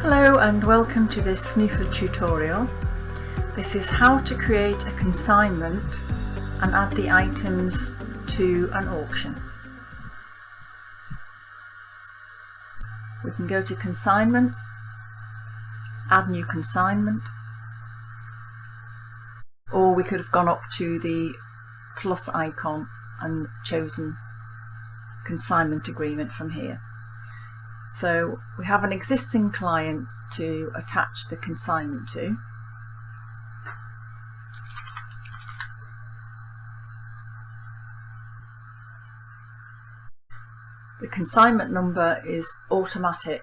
Hello and welcome to this Snoofa tutorial. This is how to create a consignment and add the items to an auction. We can go to Consignments, Add New Consignment, or we could have gone up to the plus icon and chosen Consignment Agreement from here. So we have an existing client to attach the consignment to. The consignment number is automatic.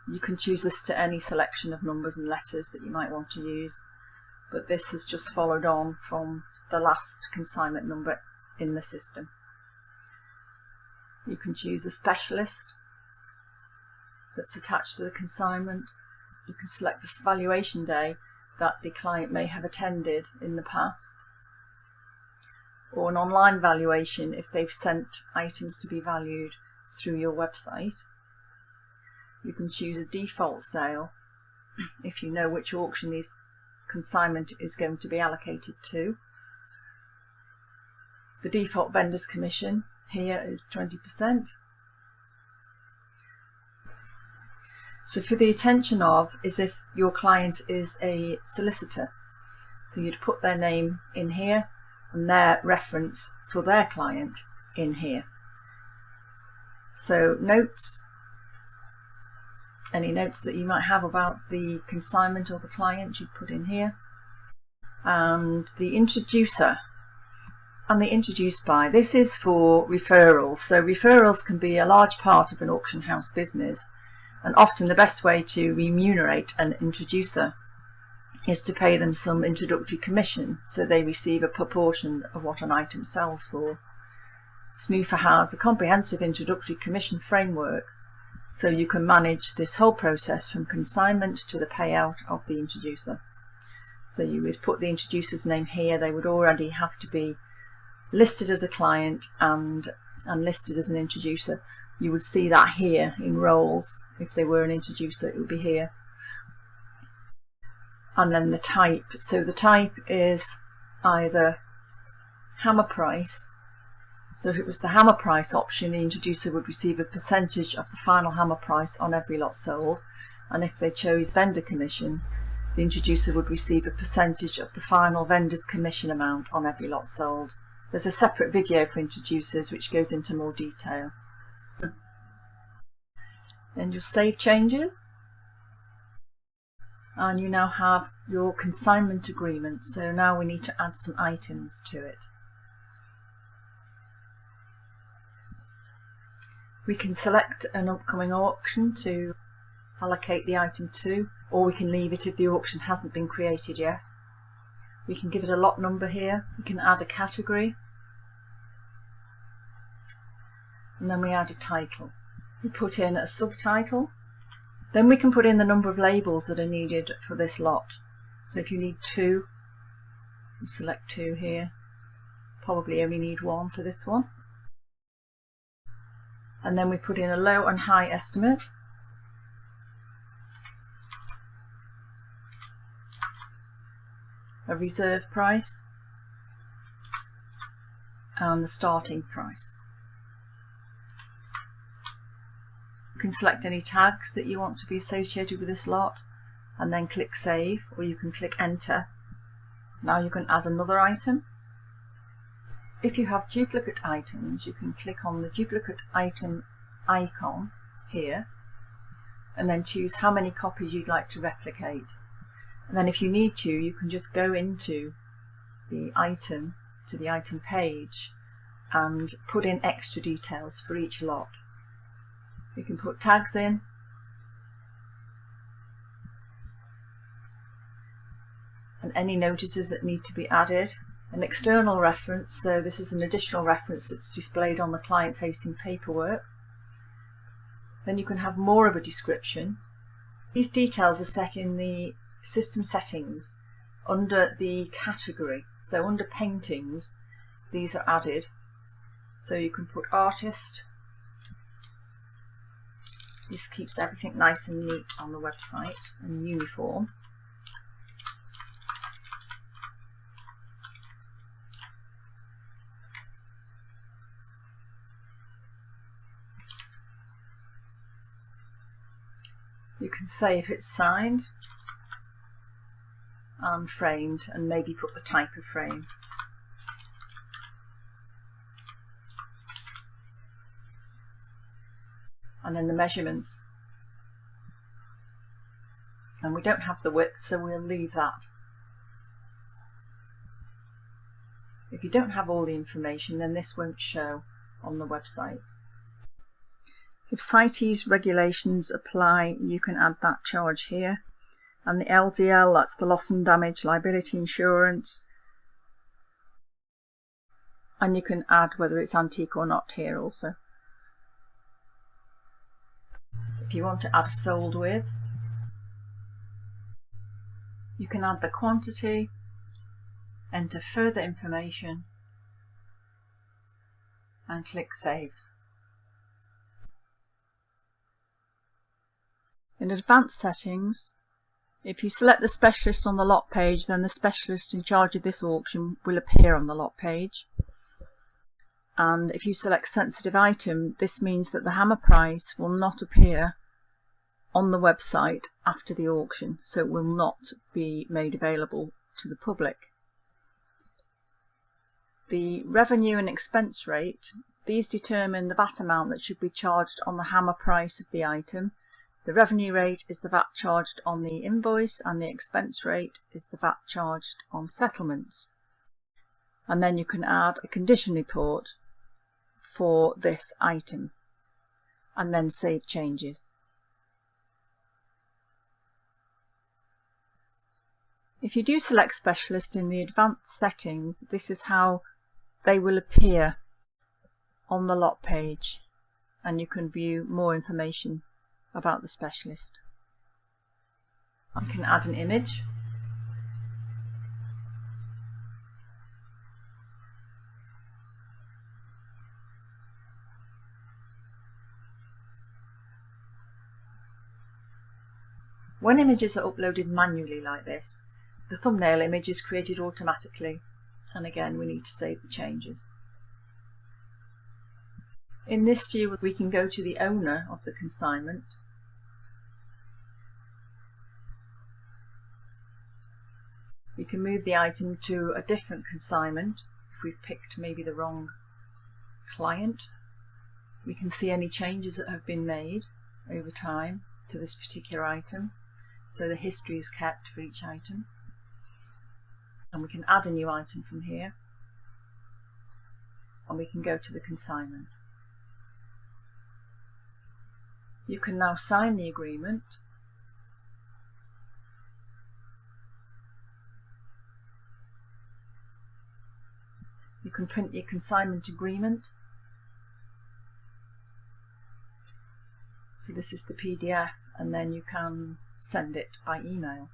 You can choose this to any selection of numbers and letters that you might want to use, but this has just followed on from the last consignment number in the system. You can choose a specialist that's attached to the consignment. You can select a valuation day that the client may have attended in the past, or an online valuation if they've sent items to be valued through your website. You can choose a default sale if you know which auction this consignment is going to be allocated to. The default vendor's commission here is 20%. So for the attention of is if your client is a solicitor. So you'd put their name in here and their reference for their client in here. So notes, any notes that you might have about the consignment or the client you'd put in here. And the introducer and the introduced by. This is for referrals. So referrals can be a large part of an auction house business. And often the best way to remunerate an introducer is to pay them some introductory commission so they receive a proportion of what an item sells for. Snoofa has a comprehensive introductory commission framework, so you can manage this whole process from consignment to the payout of the introducer. So you would put the introducer's name here. They would already have to be listed as a client and listed as an introducer. You would see that here in roles. If they were an introducer, it would be here. And then the type. So the type is either hammer price. So if it was the hammer price option, the introducer would receive a percentage of the final hammer price on every lot sold. And if they chose vendor commission, the introducer would receive a percentage of the final vendor's commission amount on every lot sold. There's a separate video for introducers which goes into more detail. Then you'll save changes, and you now have your consignment agreement. So now we need to add some items to it. We can select an upcoming auction to allocate the item to, or we can leave it if the auction hasn't been created yet. We can give it a lot number here. We can add a category, and then we add a title. We put in a subtitle. Then we can put in the number of labels that are needed for this lot. So if you need 2, you select 2 here. Probably only need 1 for this one. And then we put in a low and high estimate. A reserve price. And the starting price. You can select any tags that you want to be associated with this lot and then click Save, or you can click Enter. Now you can add another item. If you have duplicate items, you can click on the duplicate item icon here and then choose how many copies you'd like to replicate. And then if you need to, you can just go into the item, to the item page, and put in extra details for each lot. You can put tags in, and any notices that need to be added. An external reference, so this is an additional reference that's displayed on the client-facing paperwork. Then you can have more of a description. These details are set in the system settings under the category. So under paintings, these are added. So you can put artist, This keeps everything nice and neat on the website and uniform. You can say if it's signed and framed, and maybe put the type of frame. And then the measurements. And we don't have the width, so we'll leave that. If you don't have all the information, then this won't show on the website. If CITES regulations apply, you can add that charge here. And the LDL, that's the loss and damage liability insurance. And you can add whether it's antique or not here also. If you want to add a sold with, you can add the quantity, enter further information, and click Save. In advanced settings, if you select the specialist on the lot page, then the specialist in charge of this auction will appear on the lot page. And if you select sensitive item, this means that the hammer price will not appear on the website after the auction, so it will not be made available to the public. The revenue and expense rate, these determine the VAT amount that should be charged on the hammer price of the item. The revenue rate is the VAT charged on the invoice, and the expense rate is the VAT charged on settlements. And then you can add a condition report for this item and then save changes. If you do select specialist in the advanced settings, this is how they will appear on the lot page, and you can view more information about the specialist. I can add an image. When images are uploaded manually like this, the thumbnail image is created automatically, and again we need to save the changes. In this view we can go to the owner of the consignment, we can move the item to a different consignment if we've picked maybe the wrong client. We can see any changes that have been made over time to this particular item, so the history is kept for each item. And we can add a new item from here, and we can go to the consignment. You can now sign the agreement. You can print your consignment agreement. So this is the PDF, and then you can send it by email.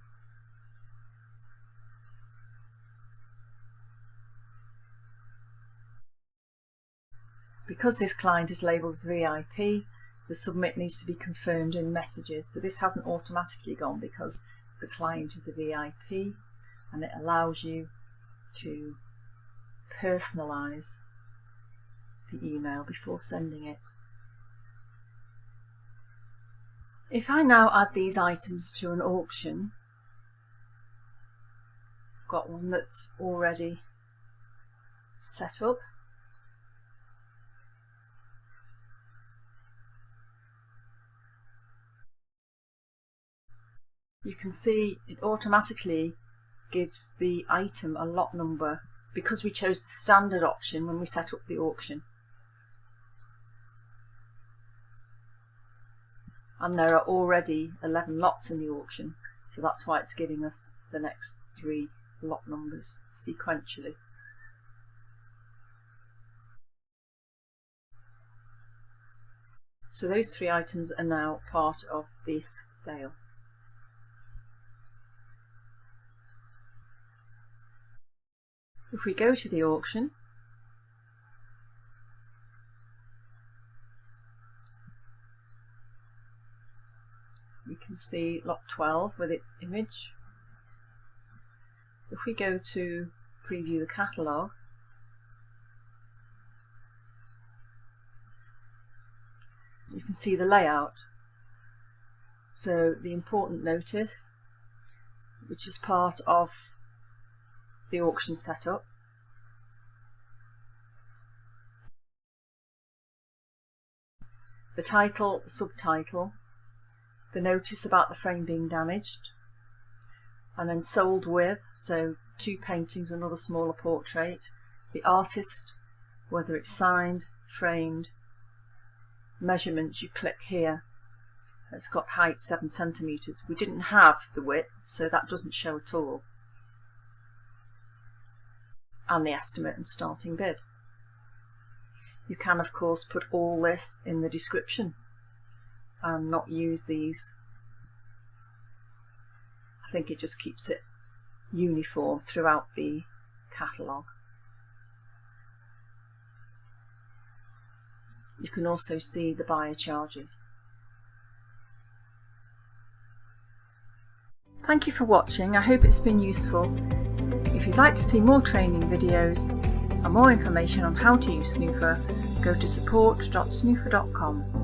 Because this client is labelled as VIP, the submit needs to be confirmed in messages. So this hasn't automatically gone because the client is a VIP, and it allows you to personalise the email before sending it. If I now add these items to an auction, I've got one that's already set up. You can see it automatically gives the item a lot number because we chose the standard option when we set up the auction. And there are already 11 lots in the auction, so that's why it's giving us the next 3 lot numbers sequentially. So those 3 items are now part of this sale. If we go to the auction, can see lot 12 with its image. If we go to preview the catalogue, you can see the layout. So the important notice, which is part of the auction setup. The title, the subtitle, the notice about the frame being damaged, and then sold with, so 2 paintings, another smaller portrait, the artist, whether it's signed, framed, measurements, you click here. It's got height 7 centimeters. We didn't have the width, so that doesn't show at all. And the estimate and starting bid. You can of course put all this in the description and not use these. I think it just keeps it uniform throughout the catalogue. You can also see the buyer charges. Thank you for watching. I hope it's been useful. If you'd like to see more training videos and more information on how to use Snoofa, go to support.snoofa.com.